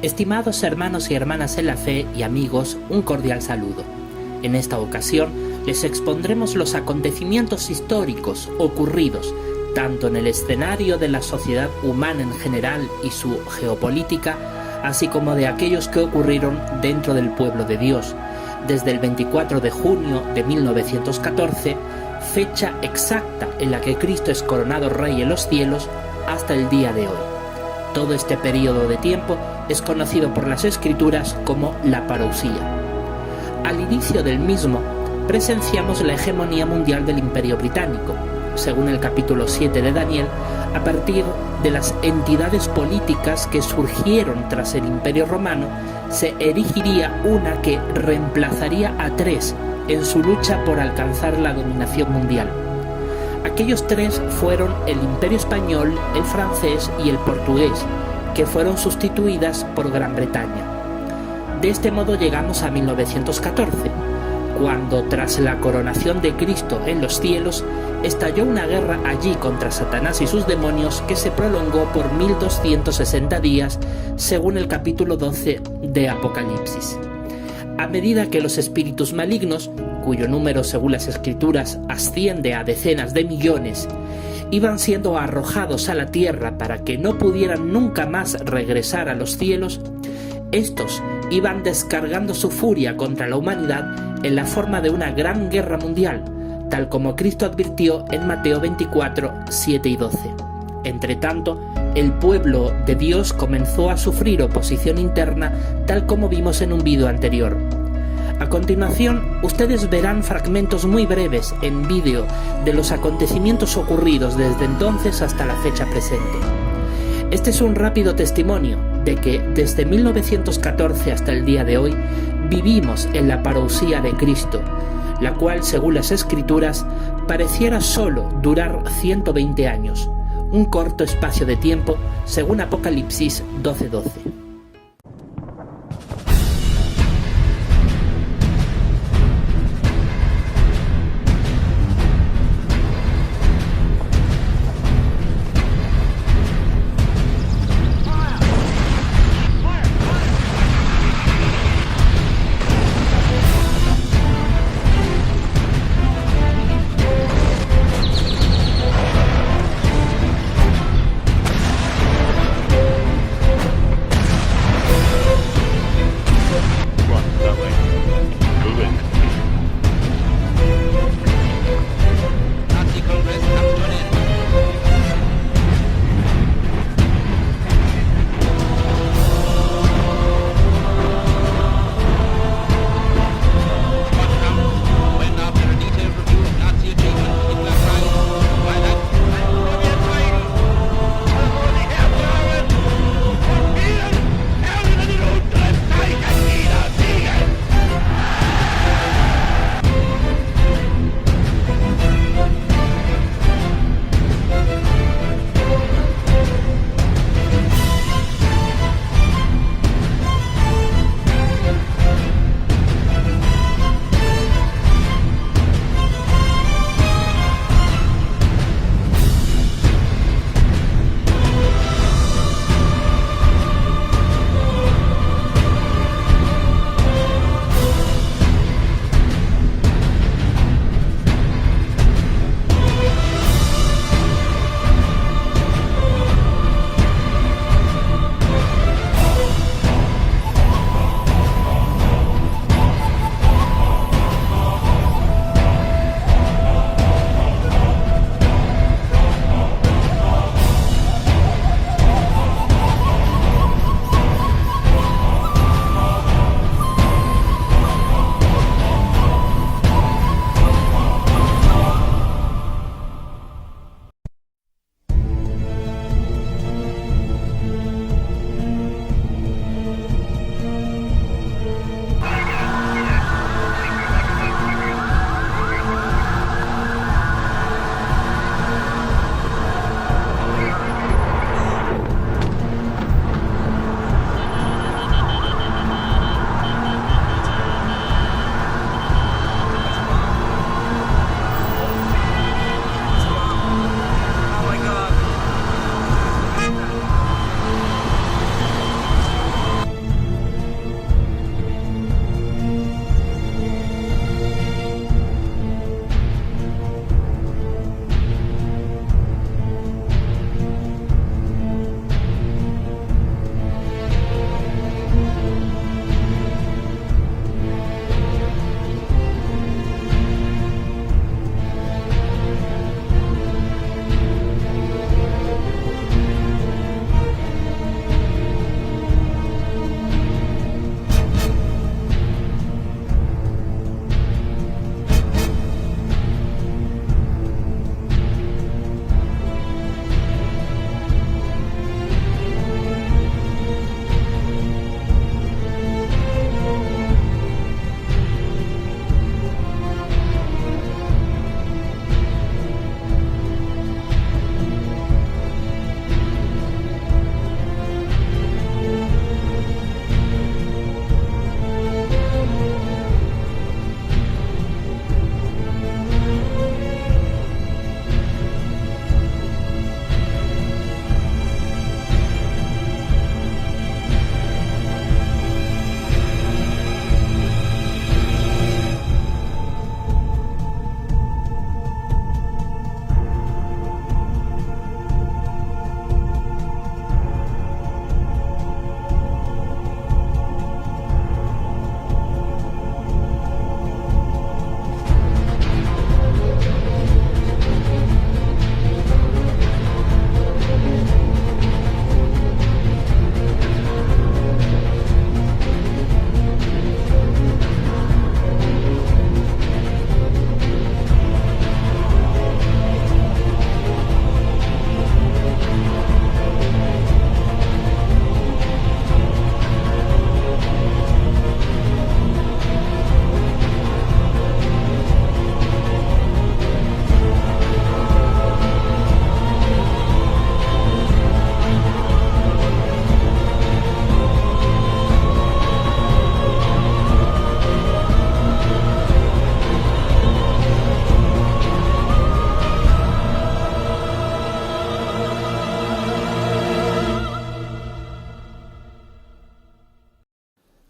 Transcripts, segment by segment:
Estimados hermanos y hermanas en la fe y amigos, un cordial saludo. En esta ocasión les expondremos los acontecimientos históricos ocurridos tanto en el escenario de la sociedad humana en general y su geopolítica, así como de aquellos que ocurrieron dentro del pueblo de Dios, desde el 24 de junio de 1914, fecha exacta en la que Cristo es coronado Rey en los cielos, hasta el día de hoy. Todo este periodo de tiempo es conocido por las Escrituras como la parucía. Al inicio del mismo, presenciamos la hegemonía mundial del Imperio Británico. Según el capítulo 7 de Daniel, a partir de las entidades políticas que surgieron tras el Imperio Romano, se erigiría una que reemplazaría a tres en su lucha por alcanzar la dominación mundial. Aquellos tres fueron el Imperio Español, el francés y el portugués, que fueron sustituidas por Gran Bretaña. De este modo llegamos a 1914, cuando tras la coronación de Cristo en los cielos, estalló una guerra allí contra Satanás y sus demonios que se prolongó por 1260 días, según el capítulo 12 de Apocalipsis. A medida que los espíritus malignos, cuyo número según las Escrituras asciende a decenas de millones, iban siendo arrojados a la tierra para que no pudieran nunca más regresar a los cielos, estos iban descargando su furia contra la humanidad en la forma de una gran guerra mundial, tal como Cristo advirtió en Mateo 24, 7 y 12. Entretanto, el pueblo de Dios comenzó a sufrir oposición interna, tal como vimos en un vídeo anterior. A continuación, ustedes verán fragmentos muy breves en vídeo de los acontecimientos ocurridos desde entonces hasta la fecha presente. Este es un rápido testimonio de que desde 1914 hasta el día de hoy vivimos en la parucía de Cristo, la cual, según las Escrituras, pareciera solo durar 120 años, un corto espacio de tiempo, según Apocalipsis 12:12.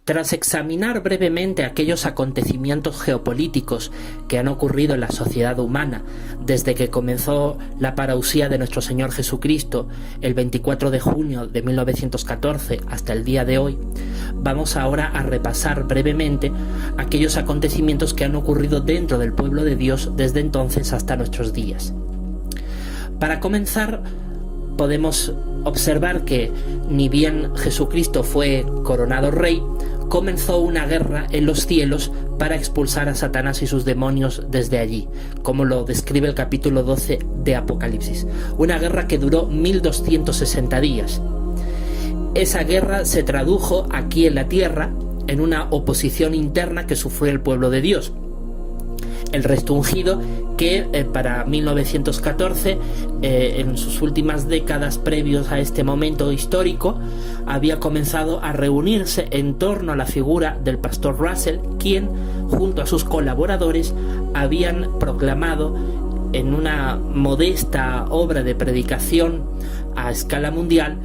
Tras examinar brevemente aquellos acontecimientos geopolíticos que han ocurrido en la sociedad humana desde que comenzó la parucía de nuestro Señor Jesucristo el 24 de junio de 1914 hasta el día de hoy, vamos ahora a repasar brevemente aquellos acontecimientos que han ocurrido dentro del pueblo de Dios desde entonces hasta nuestros días. Para comenzar, podemos observar que ni bien Jesucristo fue coronado rey, comenzó una guerra en los cielos para expulsar a Satanás y sus demonios desde allí, como lo describe el capítulo 12 de Apocalipsis. Una guerra que duró 1260 días. Esa guerra se tradujo aquí en la tierra en una oposición interna que sufrió el pueblo de Dios. El resto ungido que para 1914, en sus últimas décadas previos a este momento histórico, había comenzado a reunirse en torno a la figura del pastor Russell, quien, junto a sus colaboradores, habían proclamado en una modesta obra de predicación a escala mundial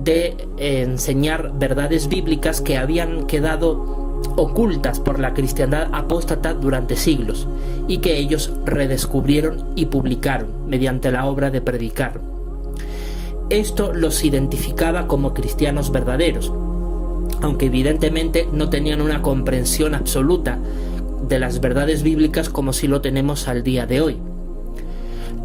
de enseñar verdades bíblicas que habían quedado ocultas por la cristiandad apóstata durante siglos y que ellos redescubrieron y publicaron mediante la obra de predicar. Esto los identificaba como cristianos verdaderos, aunque evidentemente no tenían una comprensión absoluta de las verdades bíblicas como si lo tenemos al día de hoy.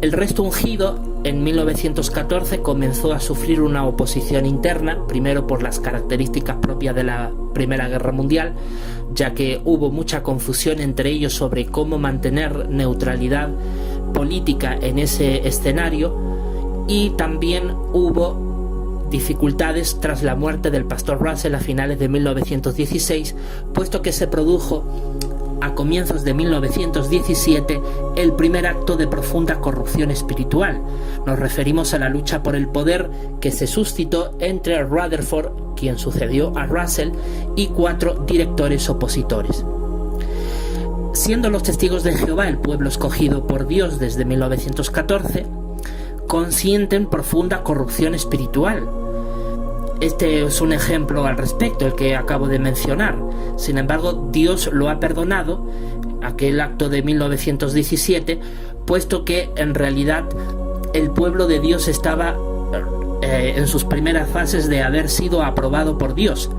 El resto ungido en 1914 comenzó a sufrir una oposición interna, primero por las características propias de la Primera Guerra Mundial, ya que hubo mucha confusión entre ellos sobre cómo mantener neutralidad política en ese escenario, y también hubo dificultades tras la muerte del pastor Russell a finales de 1916, puesto que se produjo a comienzos de 1917 el primer acto de profunda corrupción espiritual. Nos referimos a la lucha por el poder que se suscitó entre Rutherford, quien sucedió a Russell, y 4 directores opositores. Siendo los testigos de Jehová el pueblo escogido por Dios desde 1914, consienten profunda corrupción espiritual. Este es un ejemplo al respecto, el que acabo de mencionar. Sin embargo, Dios lo ha perdonado, aquel acto de 1917, puesto que en realidad el pueblo de Dios estaba en sus primeras fases de haber sido aprobado por Dios.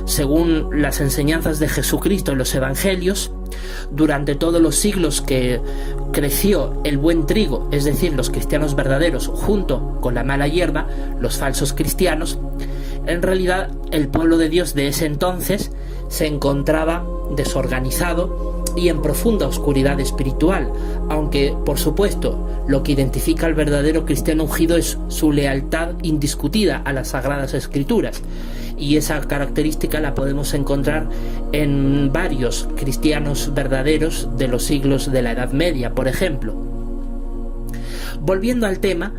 Según las enseñanzas de Jesucristo en los Evangelios, durante todos los siglos que creció el buen trigo, es decir, los cristianos verdaderos, junto con la mala hierba, los falsos cristianos, en realidad el pueblo de Dios de ese entonces se encontraba desorganizado y en profunda oscuridad espiritual, aunque, por supuesto, lo que identifica al verdadero cristiano ungido es su lealtad indiscutida a las Sagradas Escrituras, y esa característica la podemos encontrar en varios cristianos verdaderos de los siglos de la Edad Media, por ejemplo. Volviendo al tema,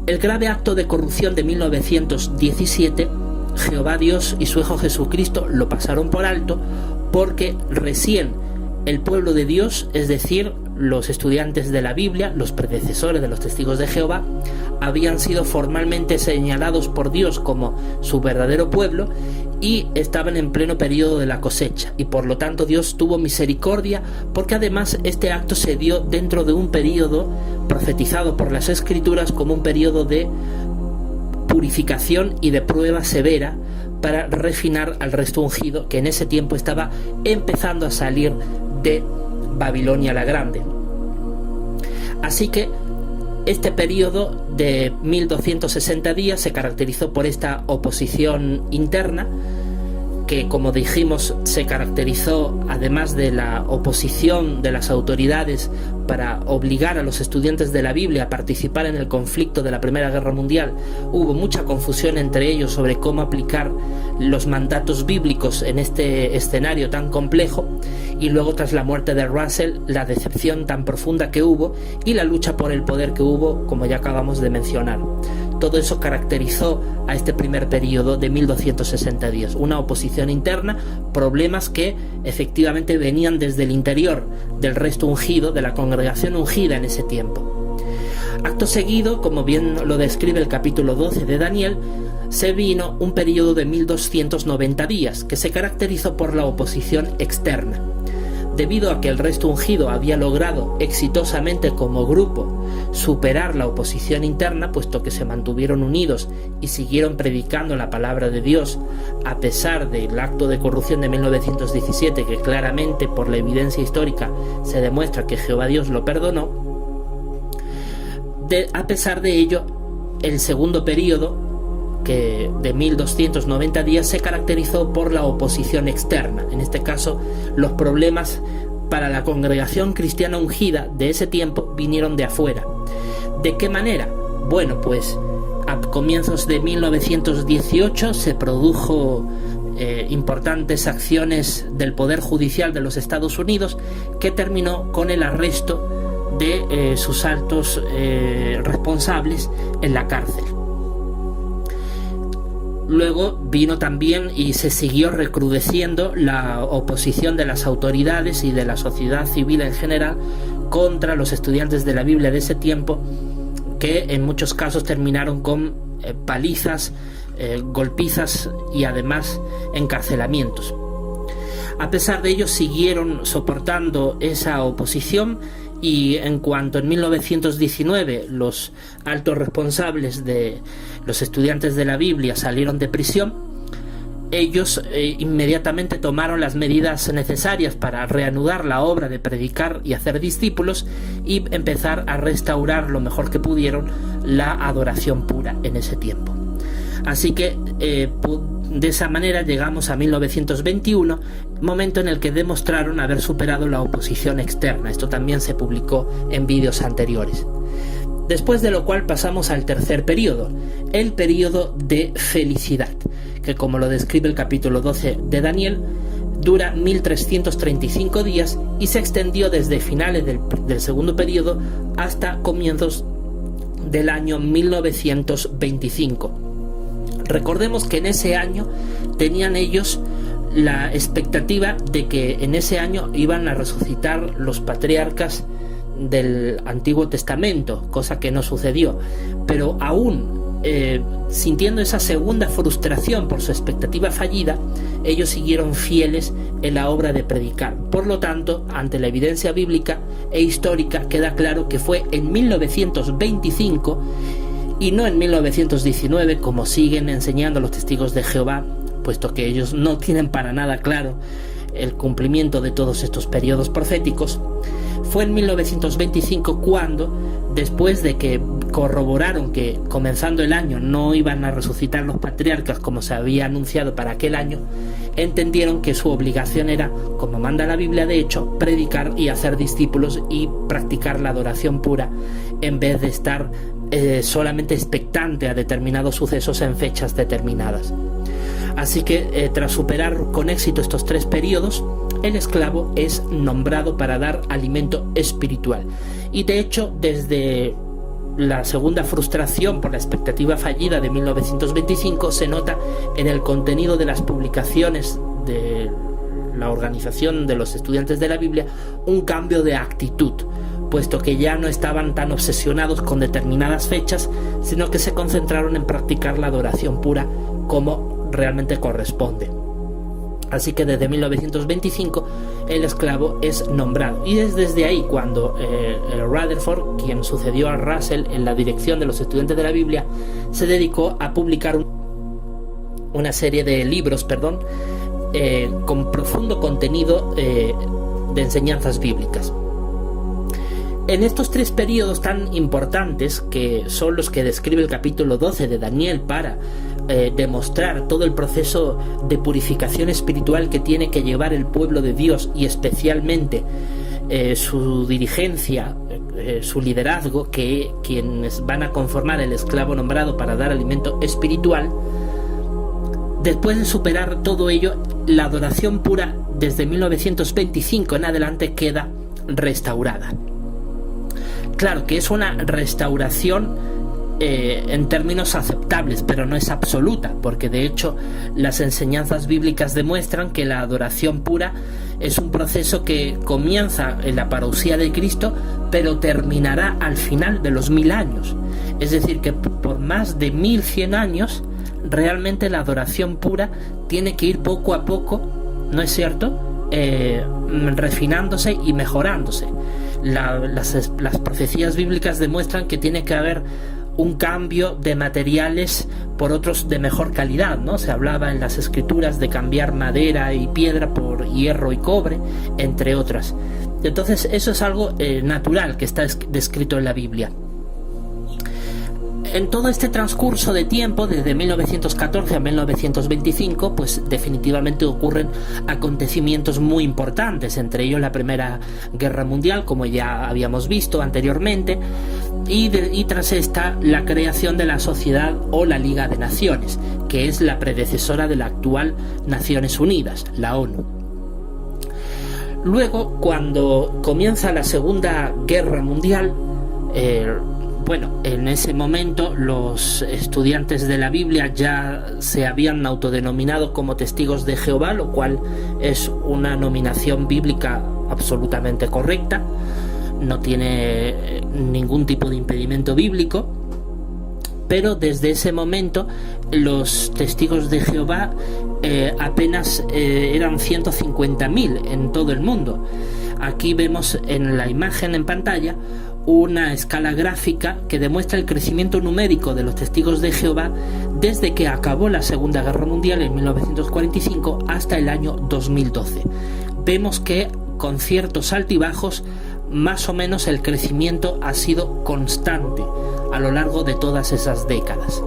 el grave acto de corrupción de 1917, Jehová Dios y su Hijo Jesucristo lo pasaron por alto, porque recién el pueblo de Dios, es decir, los estudiantes de la Biblia, los predecesores de los testigos de Jehová, habían sido formalmente señalados por Dios como su verdadero pueblo y estaban en pleno periodo de la cosecha, y por lo tanto Dios tuvo misericordia, porque además este acto se dio dentro de un periodo profetizado por las Escrituras como un periodo de purificación y de prueba severa para refinar al resto ungido, que en ese tiempo estaba empezando a salir de Babilonia la Grande. Así que este periodo de 1260 días se caracterizó por esta oposición interna, que, como dijimos, se caracterizó, además de la oposición de las autoridades para obligar a los estudiantes de la Biblia a participar en el conflicto de la Primera Guerra Mundial. Hubo mucha confusión entre ellos sobre cómo aplicar los mandatos bíblicos en este escenario tan complejo, y luego, tras la muerte de Russell, la decepción tan profunda que hubo y la lucha por el poder que hubo, como ya acabamos de mencionar. Todo eso caracterizó a este primer periodo de 1260 días, una oposición interna, problemas que efectivamente venían desde el interior del resto ungido, de la congregación ungida en ese tiempo. Acto seguido, como bien lo describe el capítulo 12 de Daniel, se vino un periodo de 1290 días, que se caracterizó por la oposición externa. Debido a que el resto ungido había logrado exitosamente como grupo superar la oposición interna, puesto que se mantuvieron unidos y siguieron predicando la palabra de Dios, a pesar del acto de corrupción de 1917, que claramente por la evidencia histórica se demuestra que Jehová Dios lo perdonó, a pesar de ello, el segundo periodo, que de 1290 días, se caracterizó por la oposición externa. En este caso, los problemas para la congregación cristiana ungida de ese tiempo vinieron de afuera. ¿De qué manera? Bueno, pues a comienzos de 1918 se produjo importantes acciones del Poder Judicial de los Estados Unidos, que terminó con el arresto de sus altos responsables en la cárcel. Luego vino también y se siguió recrudeciendo la oposición de las autoridades y de la sociedad civil en general contra los estudiantes de la Biblia de ese tiempo, que en muchos casos terminaron con palizas, golpizas y además encarcelamientos. A pesar de ello, siguieron soportando esa oposición, y en cuanto en 1919 los altos responsables de los estudiantes de la Biblia salieron de prisión, ellos inmediatamente tomaron las medidas necesarias para reanudar la obra de predicar y hacer discípulos y empezar a restaurar lo mejor que pudieron la adoración pura en ese tiempo. Así que de esa manera llegamos a 1921, momento en el que demostraron haber superado la oposición externa. Esto también se publicó en vídeos anteriores. Después de lo cual pasamos al tercer periodo, el periodo de felicidad, que, como lo describe el capítulo 12 de Daniel, dura 1335 días y se extendió desde finales del segundo periodo hasta comienzos del año 1925. Recordemos que en ese año tenían ellos la expectativa de que en ese año iban a resucitar los patriarcas del Antiguo Testamento, cosa que no sucedió, pero aún sintiendo esa segunda frustración por su expectativa fallida, ellos siguieron fieles en la obra de predicar. Por lo tanto, ante la evidencia bíblica e histórica, queda claro que fue en 1925 y no en 1919, como siguen enseñando los testigos de Jehová, puesto que ellos no tienen para nada claro el cumplimiento de todos estos periodos proféticos. Fue en 1925 cuando, después de que corroboraron que comenzando el año no iban a resucitar los patriarcas como se había anunciado para aquel año, entendieron que su obligación era, como manda la Biblia de hecho, predicar y hacer discípulos y practicar la adoración pura, en vez de estar solamente expectante a determinados sucesos en fechas determinadas. Así que tras superar con éxito estos tres periodos, el esclavo es nombrado para dar alimento espiritual. Y de hecho, desde la segunda frustración por la expectativa fallida de 1925 se nota en el contenido de las publicaciones de la Organización de los Estudiantes de la Biblia un cambio de actitud, puesto que ya no estaban tan obsesionados con determinadas fechas, sino que se concentraron en practicar la adoración pura como realmente corresponde. Así que desde 1925 el esclavo es nombrado, y es desde ahí cuando Rutherford, quien sucedió a Russell en la dirección de los estudiantes de la Biblia, se dedicó a publicar una serie de libros, con profundo contenido de enseñanzas bíblicas. En estos tres periodos tan importantes, que son los que describe el capítulo 12 de Daniel para demostrar todo el proceso de purificación espiritual que tiene que llevar el pueblo de Dios, y especialmente su dirigencia, su liderazgo, que quienes van a conformar el esclavo nombrado para dar alimento espiritual. Después de superar todo ello, la adoración pura desde 1925 en adelante queda restaurada. Claro que es una restauración en términos aceptables, pero no es absoluta, porque de hecho las enseñanzas bíblicas demuestran que la adoración pura es un proceso que comienza en la parusía de Cristo, pero terminará al final de los 1000 años. Es decir, que por más de 1100 años realmente la adoración pura tiene que ir poco a poco, ¿no es cierto?, refinándose y mejorándose. Las profecías bíblicas demuestran que tiene que haber un cambio de materiales por otros de mejor calidad, ¿no? Se hablaba en las escrituras de cambiar madera y piedra por hierro y cobre, entre otras. Entonces eso es algo natural que está descrito en la Biblia. En todo este transcurso de tiempo, desde 1914 a 1925, pues definitivamente ocurren acontecimientos muy importantes, entre ellos la Primera Guerra Mundial, como ya habíamos visto anteriormente, y tras esta la creación de la Sociedad o la Liga de Naciones, que es la predecesora de la actual Naciones Unidas, la ONU. Luego, cuando comienza la Segunda Guerra Mundial, en ese momento los estudiantes de la Biblia ya se habían autodenominado como testigos de Jehová, lo cual es una nominación bíblica absolutamente correcta, no tiene ningún tipo de impedimento bíblico, pero desde ese momento los testigos de Jehová apenas eran 150.000 en todo el mundo. Aquí vemos en la imagen en pantalla una escala gráfica que demuestra el crecimiento numérico de los testigos de Jehová desde que acabó la Segunda Guerra Mundial en 1945 hasta el año 2012. Vemos que con ciertos altibajos, más o menos el crecimiento ha sido constante a lo largo de todas esas décadas,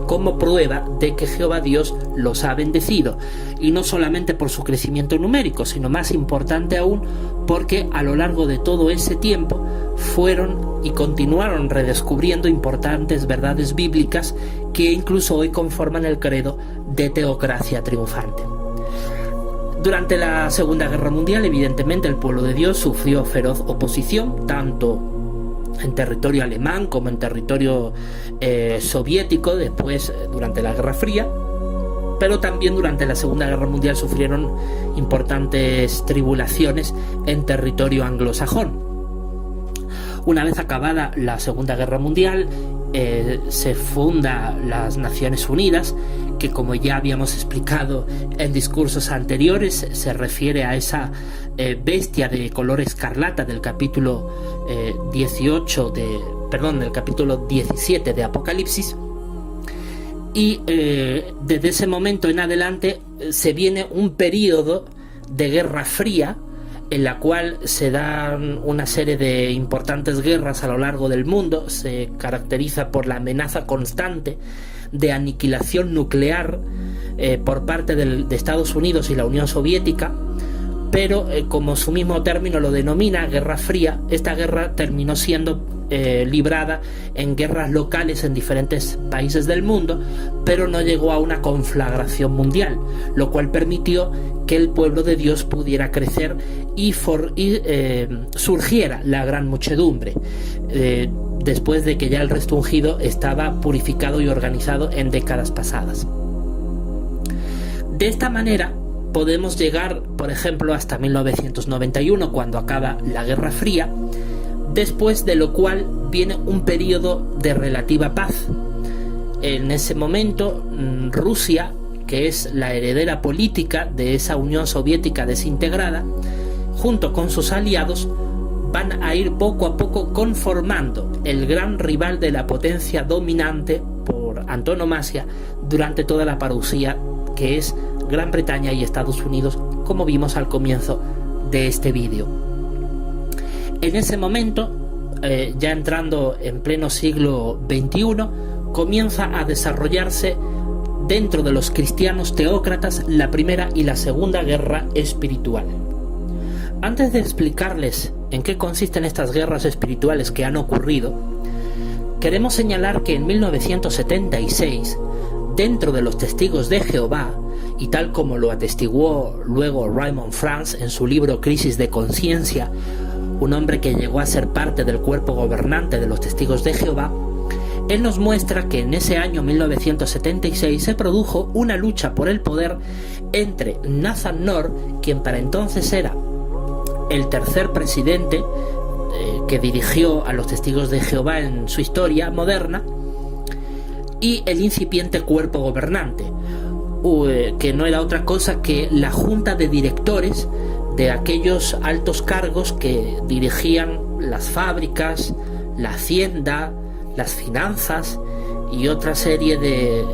como prueba de que Jehová Dios los ha bendecido, y no solamente por su crecimiento numérico, sino más importante aún porque a lo largo de todo ese tiempo fueron y continuaron redescubriendo importantes verdades bíblicas que incluso hoy conforman el credo de teocracia triunfante. Durante la Segunda Guerra Mundial, evidentemente, el pueblo de Dios sufrió feroz oposición, tanto en territorio alemán como en territorio soviético, después durante la Guerra Fría, pero también durante la Segunda Guerra Mundial sufrieron importantes tribulaciones en territorio anglosajón. Una vez acabada la Segunda Guerra Mundial, se funda las Naciones Unidas, que, como ya habíamos explicado en discursos anteriores, se refiere a esa bestia de color escarlata del capítulo del capítulo 17 de Apocalipsis. Y desde ese momento en adelante se viene un periodo de Guerra Fría, en la cual se dan una serie de importantes guerras a lo largo del mundo. Se caracteriza por la amenaza constante de aniquilación nuclear por parte de Estados Unidos y la Unión Soviética, pero como su mismo término lo denomina, Guerra Fría, esta guerra terminó siendo librada en guerras locales en diferentes países del mundo, pero no llegó a una conflagración mundial, lo cual permitió que el pueblo de Dios pudiera crecer y surgiera la gran muchedumbre, después de que ya el resto ungido estaba purificado y organizado en décadas pasadas. De esta manera podemos llegar, por ejemplo, hasta 1991, cuando acaba la Guerra Fría, después de lo cual viene un periodo de relativa paz. En ese momento, Rusia, que es la heredera política de esa Unión Soviética desintegrada, junto con sus aliados, van a ir poco a poco conformando el gran rival de la potencia dominante por antonomasia durante toda la parucía, que es Gran Bretaña y Estados Unidos, como vimos al comienzo de este vídeo. En ese momento, ya entrando en pleno siglo XXI, comienza a desarrollarse dentro de los cristianos teócratas la Primera y la Segunda Guerra Espiritual. Antes de explicarles en qué consisten estas guerras espirituales que han ocurrido, queremos señalar que en 1976, dentro de los Testigos de Jehová, y tal como lo atestiguó luego Raymond France en su libro Crisis de Conciencia, un hombre que llegó a ser parte del cuerpo gobernante de los Testigos de Jehová, él nos muestra que en ese año 1976 se produjo una lucha por el poder entre Nathan Knorr, quien para entonces era el tercer presidente que dirigió a los Testigos de Jehová en su historia moderna, y el incipiente cuerpo gobernante, que no era otra cosa que la junta de directores de aquellos altos cargos que dirigían las fábricas, la hacienda, las finanzas y otra serie de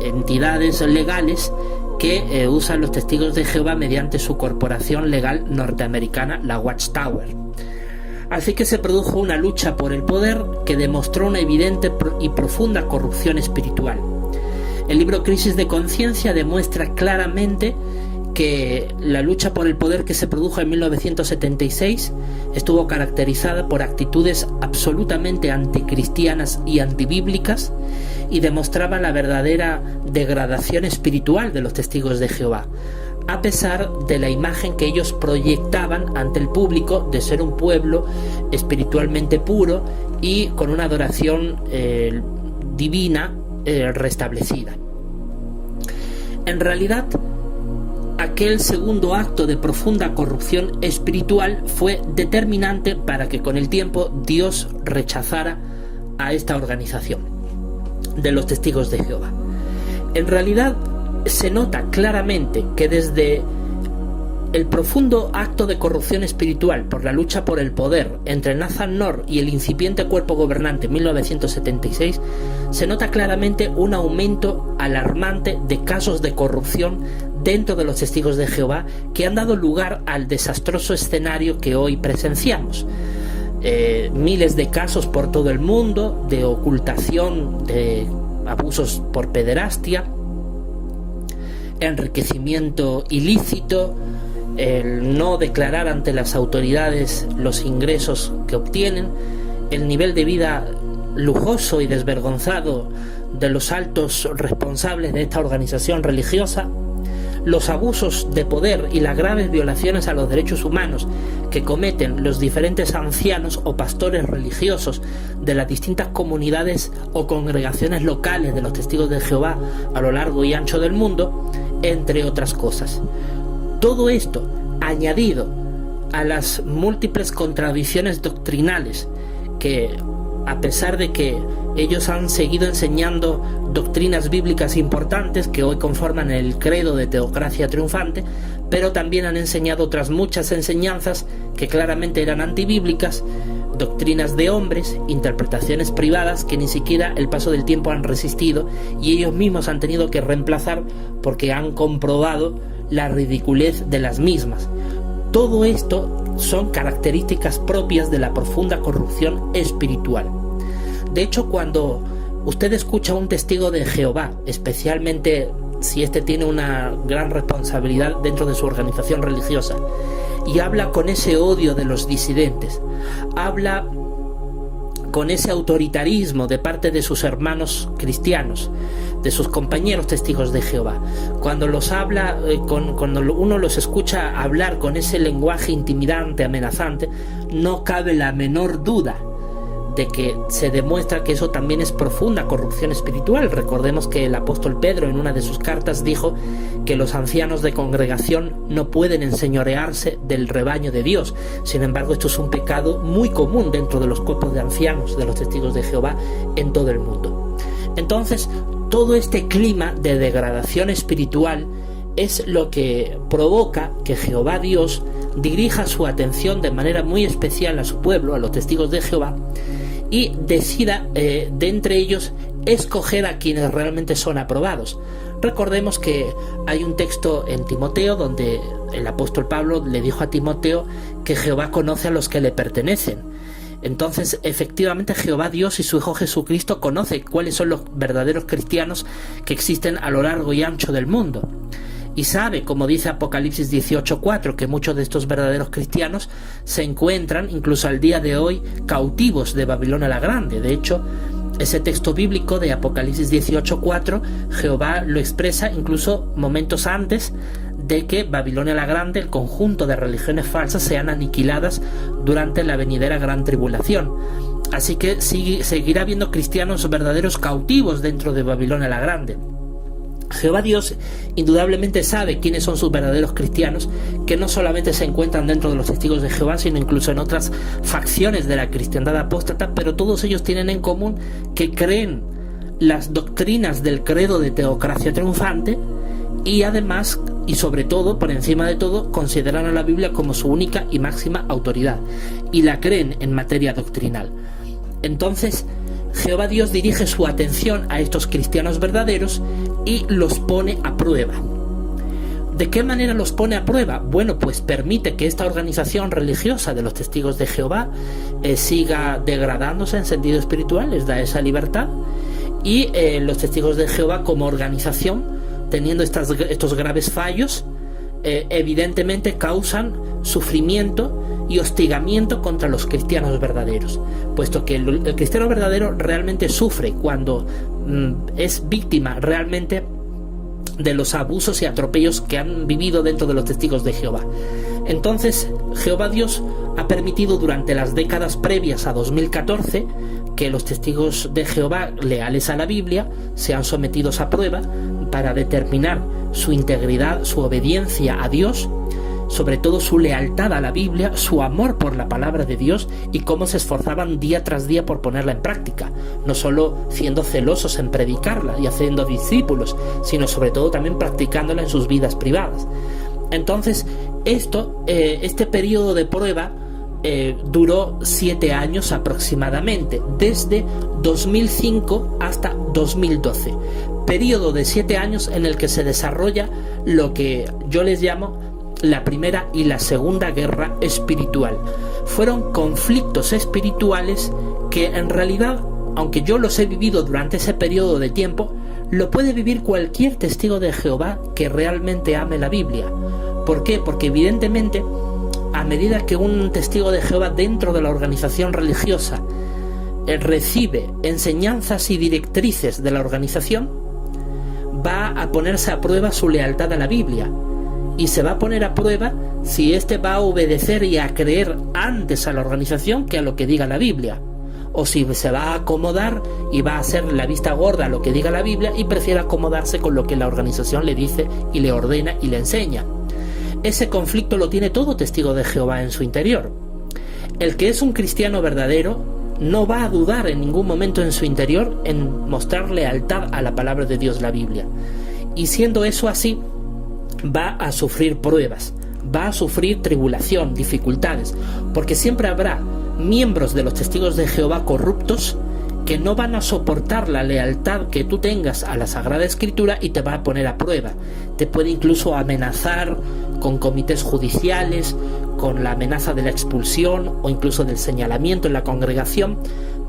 entidades legales que usan los testigos de Jehová mediante su corporación legal norteamericana, la Watchtower. Así que se produjo una lucha por el poder que demostró una evidente y profunda corrupción espiritual. El libro Crisis de Conciencia demuestra claramente que la lucha por el poder que se produjo en 1976 estuvo caracterizada por actitudes absolutamente anticristianas y antibíblicas y demostraba la verdadera degradación espiritual de los testigos de Jehová, a pesar de la imagen que ellos proyectaban ante el público de ser un pueblo espiritualmente puro y con una adoración divina restablecida. En realidad, aquel segundo acto de profunda corrupción espiritual fue determinante para que con el tiempo Dios rechazara a esta organización de los testigos de Jehová. En realidad se nota claramente que desde el profundo acto de corrupción espiritual por la lucha por el poder entre Nathan Knorr y el incipiente cuerpo gobernante en 1976, se nota claramente un aumento alarmante de casos de corrupción dentro de los testigos de Jehová que han dado lugar al desastroso escenario que hoy presenciamos. Miles de casos por todo el mundo de ocultación, de abusos por pederastia, enriquecimiento ilícito, el no declarar ante las autoridades los ingresos que obtienen, el nivel de vida lujoso y desvergonzado de los altos responsables de esta organización religiosa, los abusos de poder y las graves violaciones a los derechos humanos que cometen los diferentes ancianos o pastores religiosos de las distintas comunidades o congregaciones locales de los testigos de Jehová a lo largo y ancho del mundo, entre otras cosas. Todo esto, añadido a las múltiples contradicciones doctrinales que, a pesar de que ellos han seguido enseñando doctrinas bíblicas importantes que hoy conforman el credo de teocracia triunfante, pero también han enseñado otras muchas enseñanzas que claramente eran antibíblicas, doctrinas de hombres, interpretaciones privadas que ni siquiera el paso del tiempo han resistido y ellos mismos han tenido que reemplazar porque han comprobado la ridiculez de las mismas. Todo esto son características propias de la profunda corrupción espiritual. De hecho, cuando usted escucha a un testigo de Jehová, especialmente si éste tiene una gran responsabilidad dentro de su organización religiosa, y habla con ese odio de los disidentes, habla con ese autoritarismo de parte de sus hermanos cristianos, de sus compañeros testigos de Jehová, cuando los habla, cuando uno los escucha hablar con ese lenguaje intimidante, amenazante, no cabe la menor duda de que se demuestra que eso también es profunda corrupción espiritual. Recordemos que el apóstol Pedro en una de sus cartas dijo que los ancianos de congregación no pueden enseñorearse del rebaño de Dios. Sin embargo, esto es un pecado muy común dentro de los cuerpos de ancianos de los testigos de Jehová en todo el mundo. Entonces, todo este clima de degradación espiritual es lo que provoca que Jehová Dios dirija su atención de manera muy especial a su pueblo, a los testigos de Jehová, y decida de entre ellos escoger a quienes realmente son aprobados. Recordemos que hay un texto en Timoteo donde el apóstol Pablo le dijo a Timoteo que Jehová conoce a los que le pertenecen. Entonces, efectivamente, Jehová Dios y su Hijo Jesucristo conoce cuáles son los verdaderos cristianos que existen a lo largo y ancho del mundo. Y sabe, como dice Apocalipsis 18:4, que muchos de estos verdaderos cristianos se encuentran, incluso al día de hoy, cautivos de Babilonia la Grande. De hecho, ese texto bíblico de Apocalipsis 18:4, Jehová lo expresa incluso momentos antes de que Babilonia la Grande, el conjunto de religiones falsas, sean aniquiladas durante la venidera gran tribulación. Así que seguirá habiendo cristianos verdaderos cautivos dentro de Babilonia la Grande. Jehová Dios indudablemente sabe quiénes son sus verdaderos cristianos, que no solamente se encuentran dentro de los testigos de Jehová, sino incluso en otras facciones de la cristiandad apóstata, pero todos ellos tienen en común que creen las doctrinas del credo de teocracia triunfante y además, y sobre todo, por encima de todo, consideran a la Biblia como su única y máxima autoridad y la creen en materia doctrinal. Entonces, Jehová Dios dirige su atención a estos cristianos verdaderos y los pone a prueba. ¿De qué manera los pone a prueba? Bueno, pues permite que esta organización religiosa de los testigos de Jehová siga degradándose en sentido espiritual, les da esa libertad, y los testigos de Jehová como organización, teniendo estos graves fallos, evidentemente causan sufrimiento y hostigamiento contra los cristianos verdaderos, puesto que el cristiano verdadero realmente sufre cuando es víctima realmente de los abusos y atropellos que han vivido dentro de los testigos de Jehová. Entonces, Jehová Dios ha permitido durante las décadas previas a 2014 que los testigos de Jehová leales a la Biblia sean sometidos a prueba para determinar su integridad, su obediencia a Dios, sobre todo su lealtad a la Biblia, su amor por la palabra de Dios y cómo se esforzaban día tras día por ponerla en práctica, no solo siendo celosos en predicarla y haciendo discípulos, sino sobre todo también practicándola en sus vidas privadas. Entonces, este periodo de prueba duró 7 años aproximadamente, desde 2005 hasta 2012. Periodo de 7 años en el que se desarrolla lo que yo les llamo la primera y la segunda guerra espiritual. Fueron conflictos espirituales que en realidad, aunque yo los he vivido durante ese periodo de tiempo, lo puede vivir cualquier testigo de Jehová que realmente ame la Biblia. ¿Por qué? Porque evidentemente, a medida que un testigo de Jehová dentro de la organización religiosa recibe enseñanzas y directrices de la organización, va a ponerse a prueba su lealtad a la Biblia. Y se va a poner a prueba si éste va a obedecer y a creer antes a la organización que a lo que diga la Biblia, o si se va a acomodar y va a hacer la vista gorda a lo que diga la Biblia y prefiere acomodarse con lo que la organización le dice y le ordena y le enseña. Ese conflicto lo tiene todo testigo de Jehová en su interior. El que es un cristiano verdadero no va a dudar en ningún momento en su interior en mostrar lealtad a la palabra de Dios, la Biblia. Y siendo eso así, va a sufrir pruebas, va a sufrir tribulación, dificultades, porque siempre habrá miembros de los testigos de Jehová corruptos que no van a soportar la lealtad que tú tengas a la Sagrada Escritura y te va a poner a prueba. Te puede incluso amenazar con comités judiciales, con la amenaza de la expulsión o incluso del señalamiento en la congregación,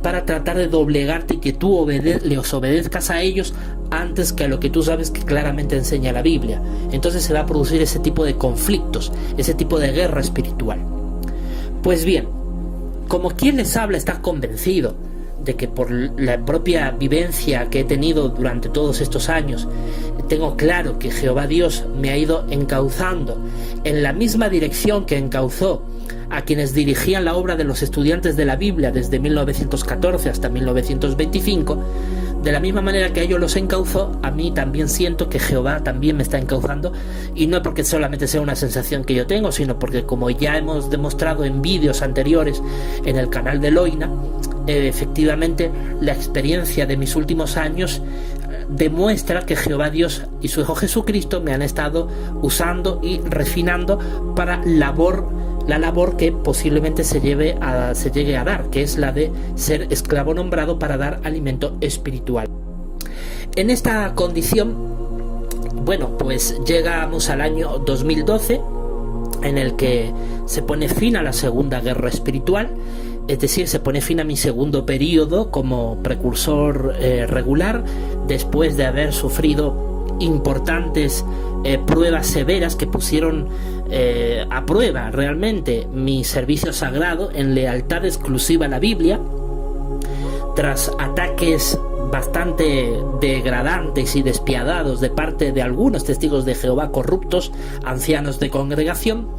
para tratar de doblegarte y que tú les obedezcas a ellos antes que a lo que tú sabes que claramente enseña la Biblia. Entonces se va a producir ese tipo de conflictos, ese tipo de guerra espiritual. Pues bien, como quien les habla está convencido de que por la propia vivencia que he tenido durante todos estos años, tengo claro que Jehová Dios me ha ido encauzando en la misma dirección que encauzó a quienes dirigían la obra de los estudiantes de la Biblia desde 1914 hasta 1925, de la misma manera que a ellos los encauzó, a mí también siento que Jehová también me está encauzando, y no porque solamente sea una sensación que yo tengo, sino porque, como ya hemos demostrado en vídeos anteriores en el canal de Loina, efectivamente la experiencia de mis últimos años demuestra que Jehová Dios y su Hijo Jesucristo me han estado usando y refinando para la labor que posiblemente se llegue a dar, que es la de ser esclavo nombrado para dar alimento espiritual. En esta condición, bueno, pues llegamos al año 2012, en el que se pone fin a la Segunda Guerra Espiritual, es decir, se pone fin a mi segundo periodo como precursor regular, después de haber sufrido importantes pruebas severas que pusieron a prueba realmente mi servicio sagrado en lealtad exclusiva a la Biblia, tras ataques bastante degradantes y despiadados de parte de algunos testigos de Jehová corruptos, ancianos de congregación.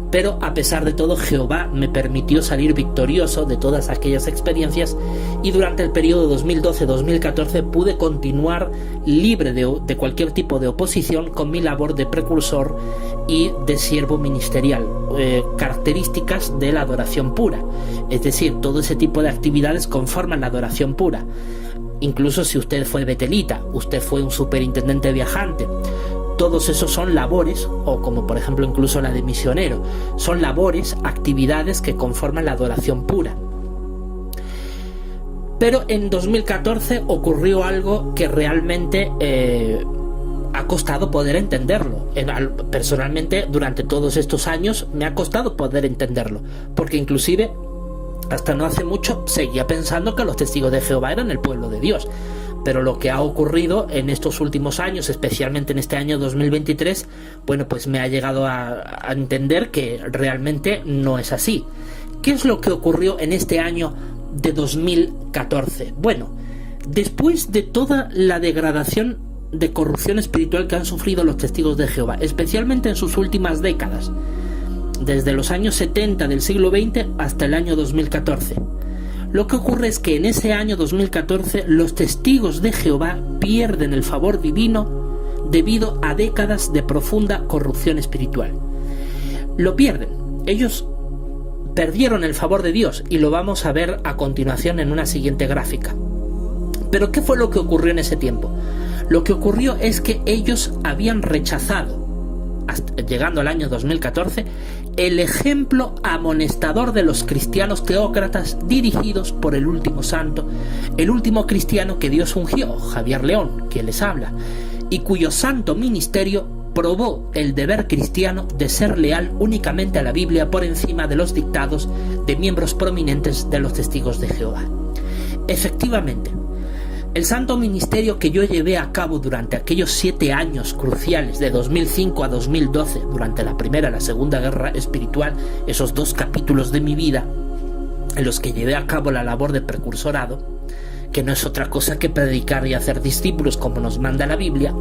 Pero a pesar de todo, Jehová me permitió salir victorioso de todas aquellas experiencias, y durante el periodo 2012-2014 pude continuar libre de cualquier tipo de oposición con mi labor de precursor y de siervo ministerial, características de la adoración pura, es decir, todo ese tipo de actividades conforman la adoración pura. incluso si usted fue betelita, usted fue un superintendente viajante, todos esos son labores, o como por ejemplo incluso la de misionero, son labores, actividades que conforman la adoración pura. Pero en 2014 ocurrió algo que realmente ha costado poder entenderlo. Personalmente, durante todos estos años me ha costado poder entenderlo, porque inclusive hasta no hace mucho seguía pensando que los testigos de Jehová eran el pueblo de Dios. Pero lo que ha ocurrido en estos últimos años, especialmente en este año 2023, bueno, pues me ha llegado a entender que realmente no es así. ¿Qué es lo que ocurrió en este año de 2014? Bueno, después de toda la degradación de corrupción espiritual que han sufrido los testigos de Jehová, especialmente en sus últimas décadas, desde los años 70 del siglo XX hasta el año 2014, lo que ocurre es que en ese año 2014 los testigos de Jehová pierden el favor divino debido a décadas de profunda corrupción espiritual. Lo pierden. Ellos perdieron el favor de Dios y lo vamos a ver a continuación en una siguiente gráfica. Pero ¿qué fue lo que ocurrió en ese tiempo? Lo que ocurrió es que ellos habían rechazado, llegando al año 2014, el ejemplo amonestador de los cristianos teócratas dirigidos por el último santo, el último cristiano que Dios ungió, Javier León, quien les habla, y cuyo santo ministerio probó el deber cristiano de ser leal únicamente a la Biblia por encima de los dictados de miembros prominentes de los testigos de Jehová. Efectivamente, el santo ministerio que yo llevé a cabo durante aquellos 7 años cruciales de 2005 a 2012, durante la Primera y la Segunda Guerra Espiritual, esos 2 capítulos de mi vida en los que llevé a cabo la labor de precursorado, que no es otra cosa que predicar y hacer discípulos como nos manda la Biblia,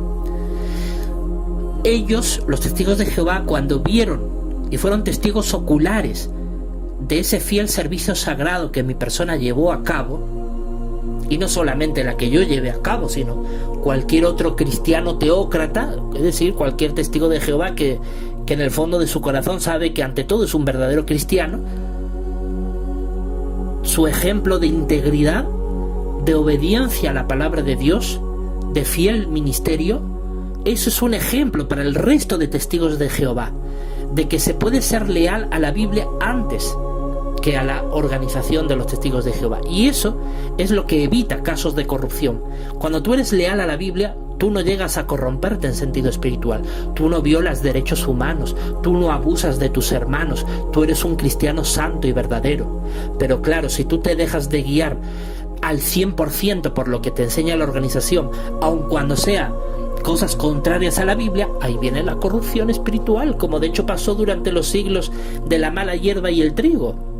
ellos, los testigos de Jehová, cuando vieron y fueron testigos oculares de ese fiel servicio sagrado que mi persona llevó a cabo, y no solamente la que yo llevé a cabo, sino cualquier otro cristiano teócrata, es decir, cualquier testigo de Jehová que en el fondo de su corazón sabe que ante todo es un verdadero cristiano, su ejemplo de integridad, de obediencia a la palabra de Dios, de fiel ministerio, eso es un ejemplo para el resto de testigos de Jehová, de que se puede ser leal a la Biblia antes que a la organización de los testigos de Jehová. Y eso es lo que evita casos de corrupción. Cuando tú eres leal a la Biblia, tú no llegas a corromperte en sentido espiritual, tú no violas derechos humanos, tú no abusas de tus hermanos, tú eres un cristiano santo y verdadero. Pero claro, si tú te dejas de guiar al 100% por lo que te enseña la organización, aun cuando sea cosas contrarias a la Biblia, ahí viene la corrupción espiritual, como de hecho pasó durante los siglos de la mala hierba y el trigo.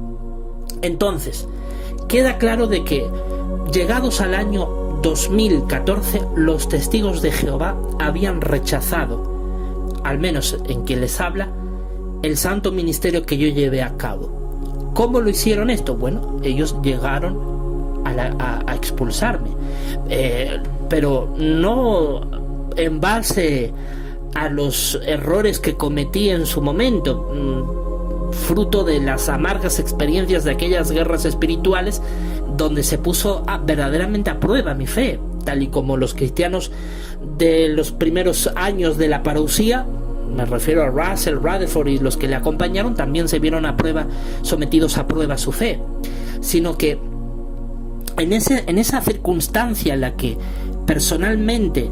Entonces, queda claro de que, llegados al año 2014, los testigos de Jehová habían rechazado, al menos en quien les habla, el santo ministerio que yo llevé a cabo. ¿Cómo lo hicieron esto? Bueno, ellos llegaron a expulsarme, pero no en base a los errores que cometí en su momento, fruto de las amargas experiencias de aquellas guerras espirituales donde se puso verdaderamente a prueba mi fe, tal y como los cristianos de los primeros años de la parucía, me refiero a Russell, Rutherford y los que le acompañaron, también se vieron a prueba, sometidos a prueba su fe, sino que en esa circunstancia en la que personalmente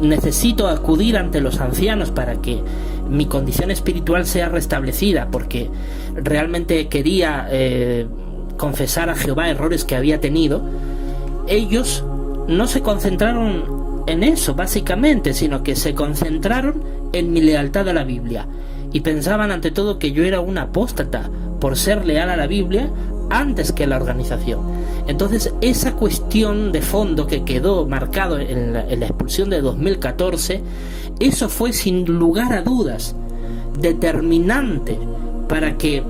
necesito acudir ante los ancianos para que mi condición espiritual sea restablecida, porque realmente quería confesar a Jehová errores que había tenido, ellos no se concentraron en eso básicamente, sino que se concentraron en mi lealtad a la Biblia y pensaban ante todo que yo era un apóstata por ser leal a la Biblia antes que la organización. Entonces esa cuestión de fondo que quedó marcado en la expulsión de 2014, eso fue sin lugar a dudas determinante para que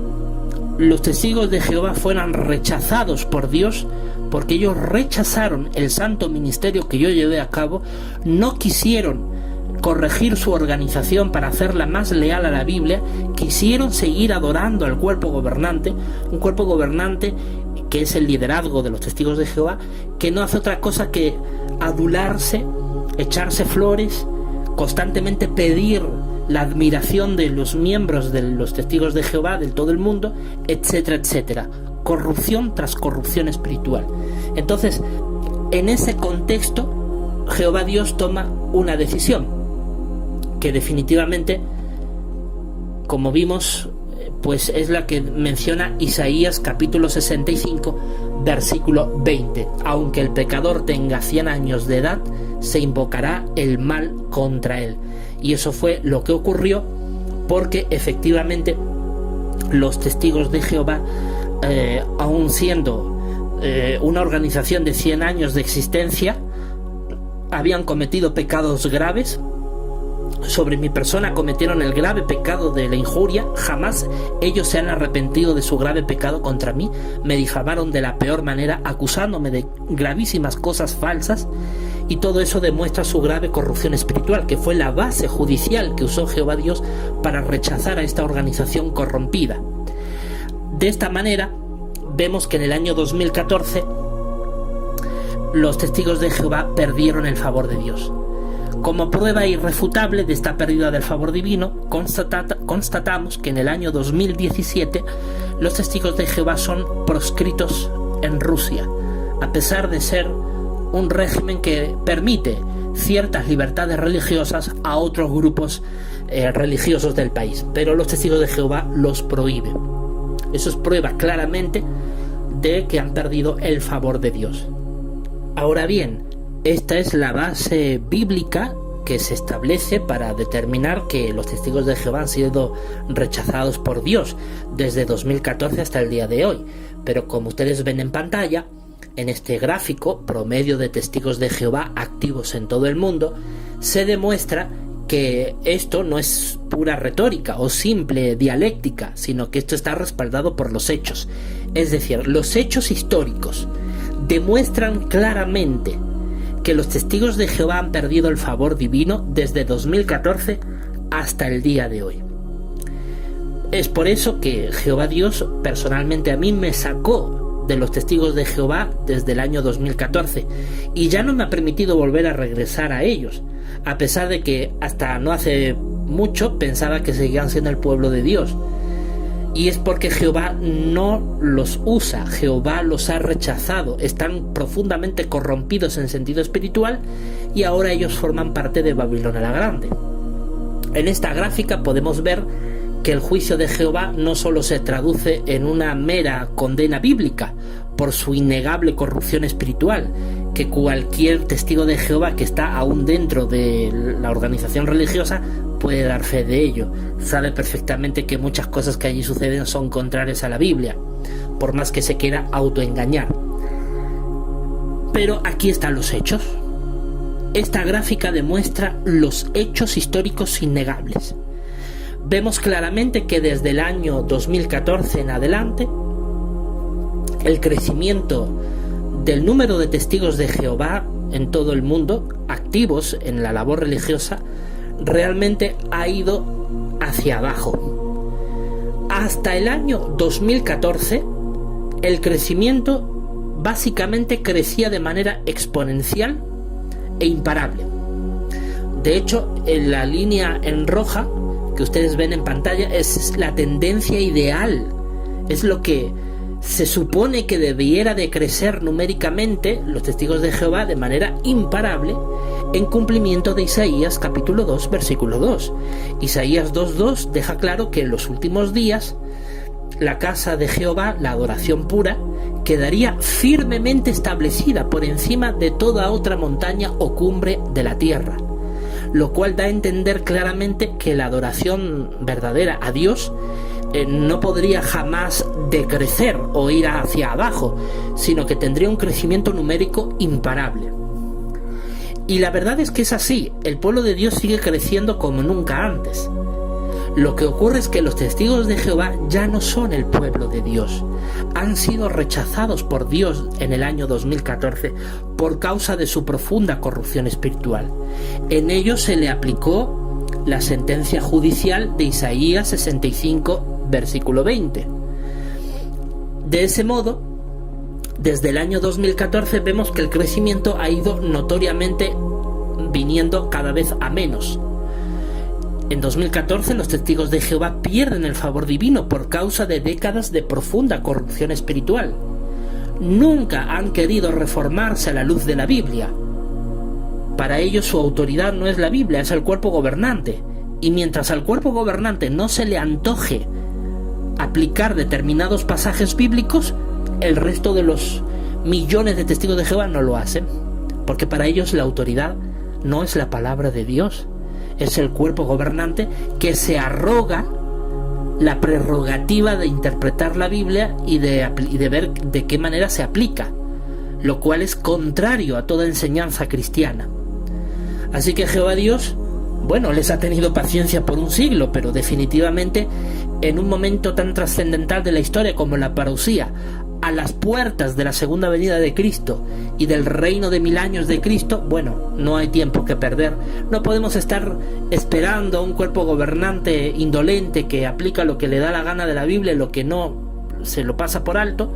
los testigos de Jehová fueran rechazados por Dios, porque ellos rechazaron el santo ministerio que yo llevé a cabo, no quisieron corregir su organización para hacerla más leal a la Biblia, quisieron seguir adorando al cuerpo gobernante, un cuerpo gobernante que es el liderazgo de los testigos de Jehová, que no hace otra cosa que adularse, echarse flores, constantemente pedir la admiración de los miembros de los testigos de Jehová de todo el mundo, etcétera, etcétera. Corrupción tras corrupción espiritual. Entonces, en ese contexto, Jehová Dios toma una decisión que definitivamente, como vimos, pues es la que menciona Isaías capítulo 65, versículo 20. Aunque el pecador tenga 100 años de edad, se invocará el mal contra él. Y eso fue lo que ocurrió, porque efectivamente los testigos de Jehová, aun siendo una organización de 100 años de existencia, habían cometido pecados graves. Sobre mi persona cometieron el grave pecado de la injuria. Jamás ellos se han arrepentido de su grave pecado contra mí. Me difamaron de la peor manera, acusándome de gravísimas cosas falsas, y todo eso demuestra su grave corrupción espiritual, que fue la base judicial que usó Jehová Dios para rechazar a esta organización corrompida. De esta manera vemos que en el año 2014 los testigos de Jehová perdieron el favor de Dios. Como prueba irrefutable de esta pérdida del favor divino, constatamos que en el año 2017 los testigos de Jehová son proscritos en Rusia, a pesar de ser un régimen que permite ciertas libertades religiosas a otros grupos religiosos del país, pero los testigos de Jehová los prohíben. Eso es prueba claramente de que han perdido el favor de Dios. Ahora bien, esta es la base bíblica que se establece para determinar que los testigos de Jehová han sido rechazados por Dios desde 2014 hasta el día de hoy. Pero como ustedes ven en pantalla, en este gráfico promedio de testigos de Jehová activos en todo el mundo, se demuestra que esto no es pura retórica o simple dialéctica, sino que esto está respaldado por los hechos. Es decir, los hechos históricos demuestran claramente que los testigos de Jehová han perdido el favor divino desde 2014 hasta el día de hoy. Es por eso que Jehová Dios personalmente a mí me sacó de los testigos de Jehová desde el año 2014 y ya no me ha permitido volver a regresar a ellos, a pesar de que hasta no hace mucho pensaba que seguían siendo el pueblo de Dios. Y es porque Jehová no los usa, Jehová los ha rechazado, están profundamente corrompidos en sentido espiritual y ahora ellos forman parte de Babilonia la Grande. En esta gráfica podemos ver que el juicio de Jehová no solo se traduce en una mera condena bíblica por su innegable corrupción espiritual, que cualquier testigo de Jehová que está aún dentro de la organización religiosa puede dar fe de ello. Sabe perfectamente que muchas cosas que allí suceden son contrarias a la Biblia, por más que se quiera autoengañar. Pero aquí están los hechos. Esta gráfica demuestra los hechos históricos innegables. Vemos claramente que desde el año 2014 en adelante, el crecimiento del número de testigos de Jehová en todo el mundo, activos en la labor religiosa, realmente ha ido hacia abajo. Hasta el año 2014, el crecimiento básicamente crecía de manera exponencial e imparable. De hecho, en la línea en roja que ustedes ven en pantalla es la tendencia ideal, es lo que se supone que debiera de crecer numéricamente los testigos de Jehová de manera imparable, en cumplimiento de Isaías capítulo 2 versículo 2. Isaías 2:2 deja claro que en los últimos días la casa de Jehová, la adoración pura, quedaría firmemente establecida por encima de toda otra montaña o cumbre de la tierra, lo cual da a entender claramente que la adoración verdadera a Dios no podría jamás decrecer o ir hacia abajo, sino que tendría un crecimiento numérico imparable. Y la verdad es que es así, el pueblo de Dios sigue creciendo como nunca antes. Lo que ocurre es que los testigos de Jehová ya no son el pueblo de Dios. Han sido rechazados por Dios en el año 2014 por causa de su profunda corrupción espiritual. En ellos se le aplicó la sentencia judicial de Isaías 65, versículo 20. De ese modo, desde el año 2014 vemos que el crecimiento ha ido notoriamente viniendo cada vez a menos. En 2014 los testigos de Jehová pierden el favor divino por causa de décadas de profunda corrupción espiritual. Nunca han querido reformarse a la luz de la Biblia. Para ellos su autoridad no es la Biblia, es el cuerpo gobernante. Y mientras al cuerpo gobernante no se le antoje aplicar determinados pasajes bíblicos, el resto de los millones de testigos de Jehová no lo hacen. Porque para ellos la autoridad no es la palabra de Dios. Es el cuerpo gobernante que se arroga la prerrogativa de interpretar la Biblia y de ver de qué manera se aplica, lo cual es contrario a toda enseñanza cristiana. Así que Jehová Dios, bueno, les ha tenido paciencia por un siglo, pero definitivamente en un momento tan trascendental de la historia como la parusía, a las puertas de la segunda venida de Cristo y del reino de 1000 años de Cristo, bueno, no hay tiempo que perder. No podemos estar esperando a un cuerpo gobernante indolente que aplica lo que le da la gana de la Biblia, lo que no se lo pasa por alto.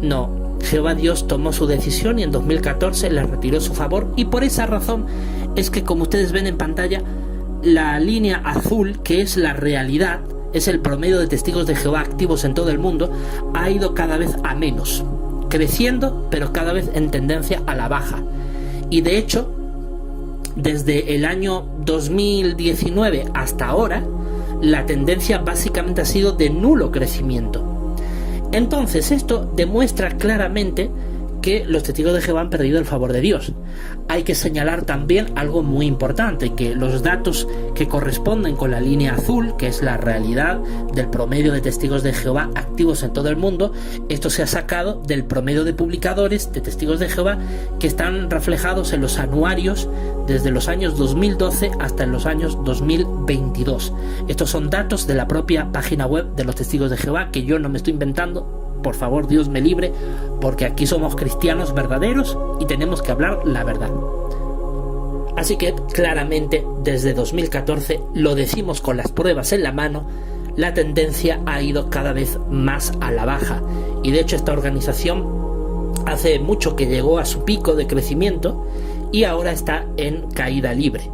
No, Jehová Dios tomó su decisión y en 2014 le retiró su favor, y por esa razón es que, como ustedes ven en pantalla, la línea azul, que es la realidad, es el promedio de testigos de Jehová activos en todo el mundo, ha ido cada vez a menos, creciendo, pero cada vez en tendencia a la baja. Y de hecho, desde el año 2019 hasta ahora, la tendencia básicamente ha sido de nulo crecimiento. Entonces esto demuestra claramente que los testigos de Jehová han perdido el favor de Dios. Hay que señalar también algo muy importante, que los datos que corresponden con la línea azul, que es la realidad del promedio de testigos de Jehová activos en todo el mundo, esto se ha sacado del promedio de publicadores de testigos de Jehová que están reflejados en los anuarios desde los años 2012 hasta en los años 2022. Estos son datos de la propia página web de los testigos de Jehová, que yo no me estoy inventando. Por favor, Dios me libre, porque aquí somos cristianos verdaderos y tenemos que hablar la verdad. Así que claramente desde 2014, lo decimos con las pruebas en la mano, la tendencia ha ido cada vez más a la baja. Y de hecho esta organización hace mucho que llegó a su pico de crecimiento y ahora está en caída libre.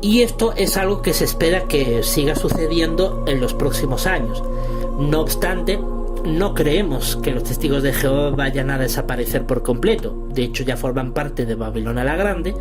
Y esto es algo que se espera que siga sucediendo en los próximos años. No obstante, no creemos que los testigos de Jehová vayan a desaparecer por completo. De hecho, ya forman parte de Babilonia la Grande,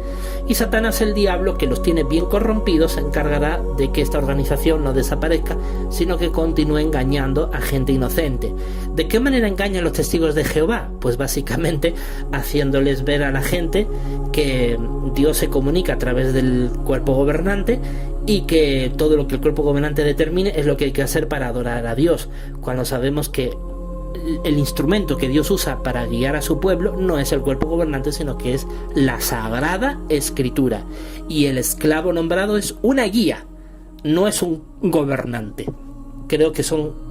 y Satanás, el diablo, que los tiene bien corrompidos, se encargará de que esta organización no desaparezca, sino que continúe engañando a gente inocente. ¿De qué manera engañan los testigos de Jehová? Pues básicamente haciéndoles ver a la gente que Dios se comunica a través del cuerpo gobernante y que todo lo que el cuerpo gobernante determine es lo que hay que hacer para adorar a Dios, cuando sabemos que el instrumento que Dios usa para guiar a su pueblo no es el cuerpo gobernante, sino que es la Sagrada Escritura, y el esclavo nombrado es una guía, no es un gobernante. Creo que son